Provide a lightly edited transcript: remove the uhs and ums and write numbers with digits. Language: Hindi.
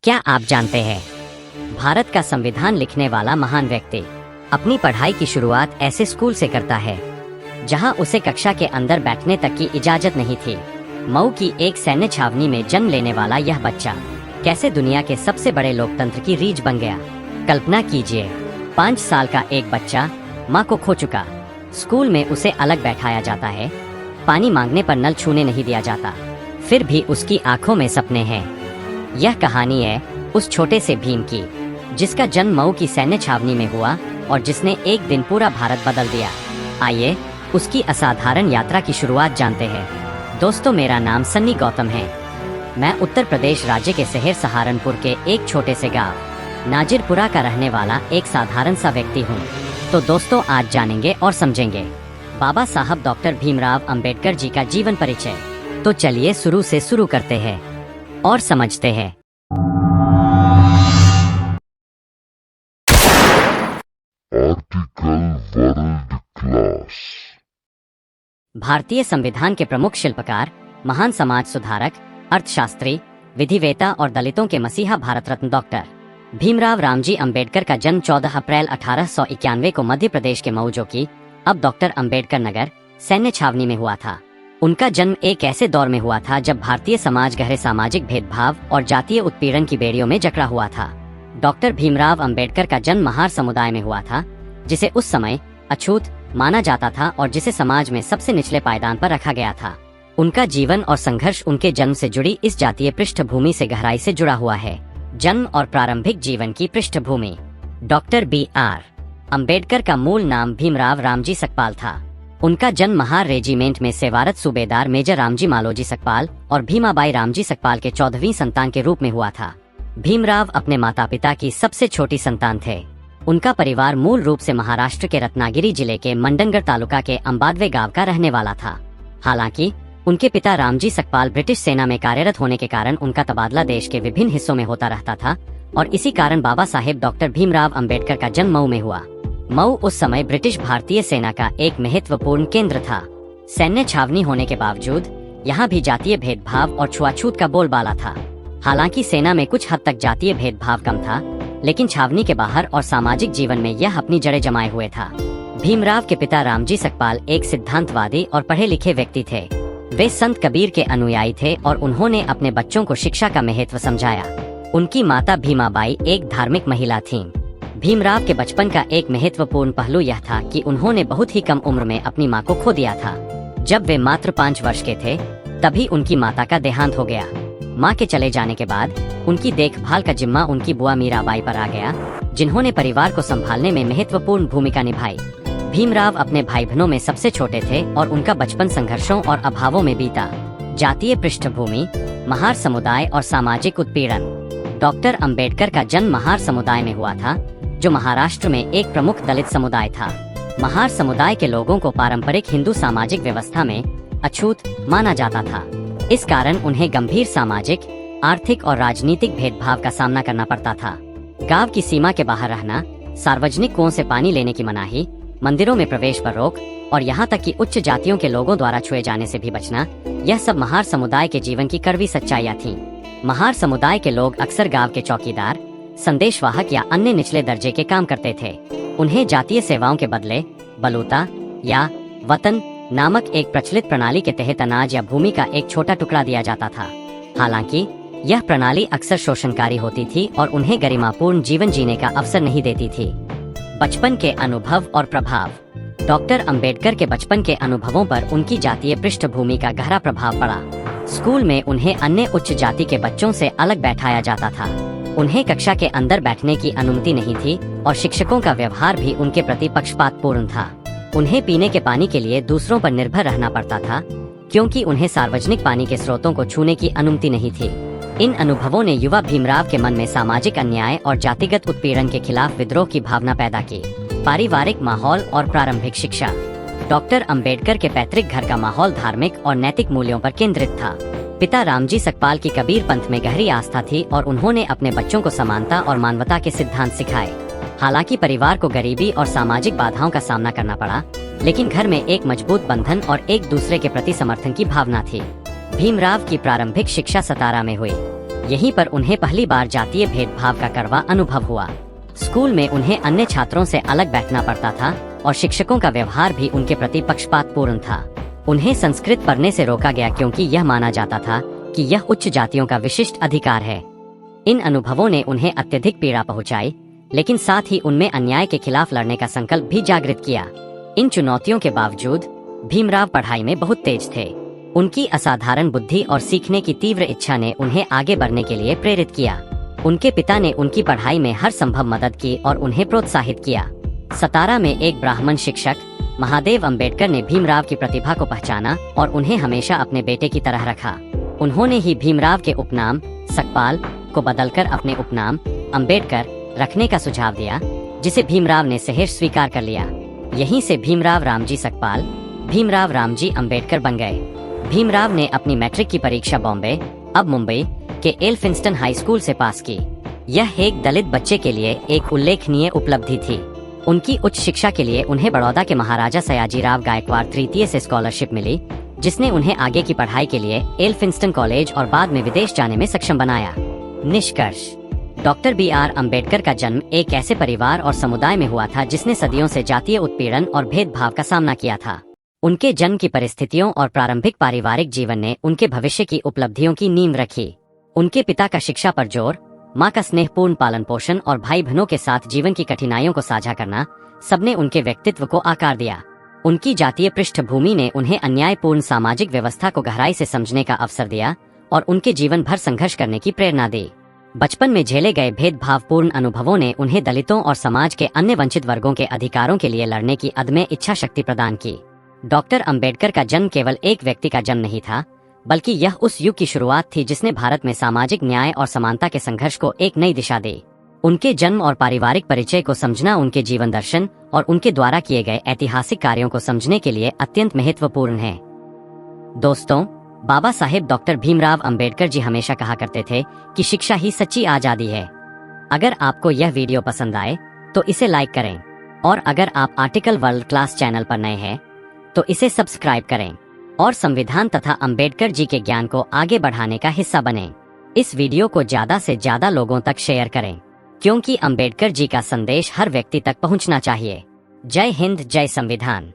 क्या आप जानते हैं, भारत का संविधान लिखने वाला महान व्यक्ति अपनी पढ़ाई की शुरुआत ऐसे स्कूल से करता है जहां उसे कक्षा के अंदर बैठने तक की इजाजत नहीं थी। मऊ की एक सैन्य छावनी में जन्म लेने वाला यह बच्चा कैसे दुनिया के सबसे बड़े लोकतंत्र की रीढ़ बन गया। कल्पना कीजिए, 5 साल का एक बच्चा माँ को खो चुका। स्कूल में उसे अलग बैठाया जाता है, पानी मांगने पर नल छूने नहीं दिया जाता, फिर भी उसकी आंखों में सपने हैं। यह कहानी है उस छोटे से भीम की, जिसका जन्म मऊ की सैन्य छावनी में हुआ और जिसने एक दिन पूरा भारत बदल दिया। आइए उसकी असाधारण यात्रा की शुरुआत जानते हैं। दोस्तों, मेरा नाम सन्नी गौतम है। मैं उत्तर प्रदेश राज्य के शहर सहारनपुर के एक छोटे से गांव नाजिरपुरा का रहने वाला एक साधारण सा व्यक्ति हूँ। तो दोस्तों, आज जानेंगे और समझेंगे बाबा साहब डॉक्टर भीमराव अंबेडकर जी का जीवन परिचय। तो चलिए शुरू से शुरू करते हैं और समझते हैं। Article world class. भारतीय संविधान के प्रमुख शिल्पकार, महान समाज सुधारक, अर्थशास्त्री, विधिवेता और दलितों के मसीहा भारत रत्न डॉक्टर भीमराव रामजी अंबेडकर का जन्म 14 अप्रैल 1891 को मध्य प्रदेश के मऊ, जो कि अब डॉक्टर अंबेडकर नगर, सैन्य छावनी में हुआ था। उनका जन्म एक ऐसे दौर में हुआ था जब भारतीय समाज गहरे सामाजिक भेदभाव और जातीय उत्पीड़न की बेड़ियों में जकड़ा हुआ था। डॉक्टर भीमराव अंबेडकर का जन्म महार समुदाय में हुआ था, जिसे उस समय अछूत माना जाता था और जिसे समाज में सबसे निचले पायदान पर रखा गया था। उनका जीवन और संघर्ष उनके जन्म से जुड़ी इस जातीय पृष्ठभूमि से गहराई से जुड़ा हुआ है। जन्म और प्रारंभिक जीवन की पृष्ठभूमि। Doctor B.R. अंबेडकर का मूल नाम भीमराव रामजी सकपाल था। उनका जन्म महार रेजिमेंट में सेवारत सूबेदार मेजर रामजी मालोजी सकपाल और भीमाबाई रामजी सकपाल के 14वीं संतान के रूप में हुआ था। भीमराव अपने माता पिता की सबसे छोटी संतान थे। उनका परिवार मूल रूप से महाराष्ट्र के रत्नागिरी जिले के मंडनगढ़ तालुका के अंबादवे गांव का रहने वाला था। हालांकि उनके पिता रामजी सकपाल ब्रिटिश सेना में कार्यरत होने के कारण उनका तबादला देश के विभिन्न हिस्सों में होता रहता था और इसी कारण बाबा साहेब डॉक्टर भीमराव अंबेडकर का जन्म मऊ में हुआ। मऊ उस समय ब्रिटिश भारतीय सेना का एक महत्वपूर्ण केंद्र था। सैन्य छावनी होने के बावजूद यहाँ भी जातीय भेदभाव और छुआछूत का बोलबाला था। हालांकि सेना में कुछ हद तक जातीय भेदभाव कम था, लेकिन छावनी के बाहर और सामाजिक जीवन में यह अपनी जड़ें जमाए हुए था। भीमराव के पिता रामजी सकपाल एक सिद्धांतवादी और पढ़े लिखे व्यक्ति थे। वे संत कबीर के अनुयायी थे और उन्होंने अपने बच्चों को शिक्षा का महत्व समझाया। उनकी माता भीमाबाई एक धार्मिक महिला थीं। भीमराव के बचपन का एक महत्वपूर्ण पहलू यह था कि उन्होंने बहुत ही कम उम्र में अपनी मां को खो दिया था। जब वे मात्र 5 वर्ष के थे, तभी उनकी माता का देहांत हो गया। मां के चले जाने के बाद उनकी देखभाल का जिम्मा उनकी बुआ मीराबाई पर आ गया, जिन्होंने परिवार को संभालने में महत्वपूर्ण भूमिका निभाई। भीमराव अपने भाई बहनों में सबसे छोटे थे और उनका बचपन संघर्षों और अभावों में बीता। जातीय पृष्ठभूमि, महार समुदाय और सामाजिक उत्पीड़न। डॉक्टर अंबेडकर का जन्म महार समुदाय में हुआ था, जो महाराष्ट्र में एक प्रमुख दलित समुदाय था। महार समुदाय के लोगों को पारंपरिक हिंदू सामाजिक व्यवस्था में अछूत माना जाता था। इस कारण उन्हें गंभीर सामाजिक, आर्थिक और राजनीतिक भेदभाव का सामना करना पड़ता था। गांव की सीमा के बाहर रहना, सार्वजनिक कुओं से पानी लेने की मनाही, मंदिरों में प्रवेश पर रोक और यहाँ तक कि उच्च जातियों के लोगों द्वारा छुए जाने से भी बचना, यह सब महार समुदाय के जीवन की कड़वी सच्चाइयाँ थीं। महार समुदाय के लोग अक्सर गांव के चौकीदार, संदेशवाहक या अन्य निचले दर्जे के काम करते थे। उन्हें जातीय सेवाओं के बदले बलूता या वतन नामक एक प्रचलित प्रणाली के तहत अनाज या भूमि का एक छोटा टुकड़ा दिया जाता था। हालांकि यह प्रणाली अक्सर शोषणकारी होती थी और उन्हें गरिमापूर्ण जीवन जीने का अवसर नहीं देती थी। बचपन के अनुभव और प्रभाव। डॉक्टर अंबेडकर के बचपन के अनुभवों पर उनकी जातीय पृष्ठभूमि का गहरा प्रभाव पड़ा। स्कूल में उन्हें अन्य उच्च जाति के बच्चों से अलग बैठाया जाता था। उन्हें कक्षा के अंदर बैठने की अनुमति नहीं थी और शिक्षकों का व्यवहार भी उनके प्रति पक्षपातपूर्ण था। उन्हें पीने के पानी के लिए दूसरों पर निर्भर रहना पड़ता था, क्योंकि उन्हें सार्वजनिक पानी के स्रोतों को छूने की अनुमति नहीं थी। इन अनुभवों ने युवा भीमराव के मन में सामाजिक अन्याय और जातिगत उत्पीड़न के खिलाफ विद्रोह की भावना पैदा की। पारिवारिक माहौल और प्रारंभिक शिक्षा। डॉक्टर अंबेडकर के पैतृक घर का माहौल धार्मिक और नैतिक मूल्यों पर केंद्रित था। पिता रामजी सकपाल की कबीर पंथ में गहरी आस्था थी और उन्होंने अपने बच्चों को समानता और मानवता के सिद्धांत सिखाए। हालांकि परिवार को गरीबी और सामाजिक बाधाओं का सामना करना पड़ा, लेकिन घर में एक मजबूत बंधन और एक दूसरे के प्रति समर्थन की भावना थी। भीमराव की प्रारंभिक शिक्षा सतारा में हुई। यहीं पर उन्हें पहली बार जातीय भेदभाव का कड़वा अनुभव हुआ। स्कूल में उन्हें अन्य छात्रों से अलग बैठना पड़ता था और शिक्षकों का व्यवहार भी उनके प्रति पक्षपातपूर्ण था। उन्हें संस्कृत पढ़ने से रोका गया क्योंकि यह माना जाता था कि यह उच्च जातियों का विशिष्ट अधिकार है। इन अनुभवों ने उन्हें अत्यधिक पीड़ा पहुंचाई, लेकिन साथ ही उनमें अन्याय के खिलाफ लड़ने का संकल्प भी जागृत किया। इन चुनौतियों के बावजूद भीमराव पढ़ाई में बहुत तेज थे। उनकी असाधारण बुद्धि और सीखने की तीव्र इच्छा ने उन्हें आगे बढ़ने के लिए प्रेरित किया। उनके पिता ने उनकी पढ़ाई में हर संभव मदद की और उन्हें प्रोत्साहित किया। सतारा में एक ब्राह्मण शिक्षक महादेव अंबेडकर ने भीमराव की प्रतिभा को पहचाना और उन्हें हमेशा अपने बेटे की तरह रखा। उन्होंने ही भीमराव के उपनाम सकपाल को बदलकर अपने उपनाम अंबेडकर रखने का सुझाव दिया, जिसे भीमराव ने सहर्ष स्वीकार कर लिया। यहीं से भीमराव रामजी सकपाल भीमराव रामजी अंबेडकर बन गए। भीमराव ने अपनी मैट्रिक की परीक्षा बॉम्बे, अब मुंबई के एल्फिंस्टन हाई स्कूल से पास की। यह एक दलित बच्चे के लिए एक उल्लेखनीय उपलब्धि थी। उनकी उच्च शिक्षा के लिए उन्हें बड़ौदा के महाराजा सयाजीराव गायकवाड़ तृतीय से स्कॉलरशिप मिली, जिसने उन्हें आगे की पढ़ाई के लिए एल्फिंस्टन कॉलेज और बाद में विदेश जाने में सक्षम बनाया। निष्कर्ष: डॉक्टर B.R. अम्बेडकर का जन्म एक ऐसे परिवार और समुदाय में हुआ था जिसने सदियों से जातीय उत्पीड़न और भेदभाव का सामना किया था। उनके जन्म की परिस्थितियों और प्रारंभिक पारिवारिक जीवन ने उनके भविष्य की उपलब्धियों की नींव रखी। उनके पिता का शिक्षा पर जोर, माँ का स्नेहपूर्ण पालन पोषण और भाई बहनों के साथ जीवन की कठिनाइयों को साझा करना, सबने उनके व्यक्तित्व को आकार दिया। उनकी जातीय पृष्ठभूमि ने उन्हें अन्यायपूर्ण सामाजिक व्यवस्था को गहराई से समझने का अवसर दिया और उनके जीवन भर संघर्ष करने की प्रेरणा दी। बचपन में झेले गए भेदभावपूर्ण अनुभवों ने उन्हें दलितों और समाज के अन्य वंचित वर्गों के अधिकारों के लिए लड़ने की अदम्य इच्छा शक्ति प्रदान की। डॉक्टर अंबेडकर का जन्म केवल एक व्यक्ति का जन्म नहीं था, बल्कि यह उस युग की शुरुआत थी जिसने भारत में सामाजिक न्याय और समानता के संघर्ष को एक नई दिशा दी। उनके जन्म और पारिवारिक परिचय को समझना उनके जीवन दर्शन और उनके द्वारा किए गए ऐतिहासिक कार्यों को समझने के लिए अत्यंत महत्वपूर्ण है। दोस्तों, बाबा साहेब डॉक्टर भीमराव अंबेडकर जी हमेशा कहा करते थे कि शिक्षा ही सच्ची आजादी है। अगर आपको यह वीडियो पसंद आए तो इसे लाइक करें, और अगर आप आर्टिकल वर्ल्ड क्लास चैनल पर नए हैं तो इसे सब्सक्राइब करें और संविधान तथा अंबेडकर जी के ज्ञान को आगे बढ़ाने का हिस्सा बनें। इस वीडियो को ज्यादा से ज्यादा लोगों तक शेयर करें, क्योंकि अंबेडकर जी का संदेश हर व्यक्ति तक पहुंचना चाहिए। जय हिंद, जय संविधान।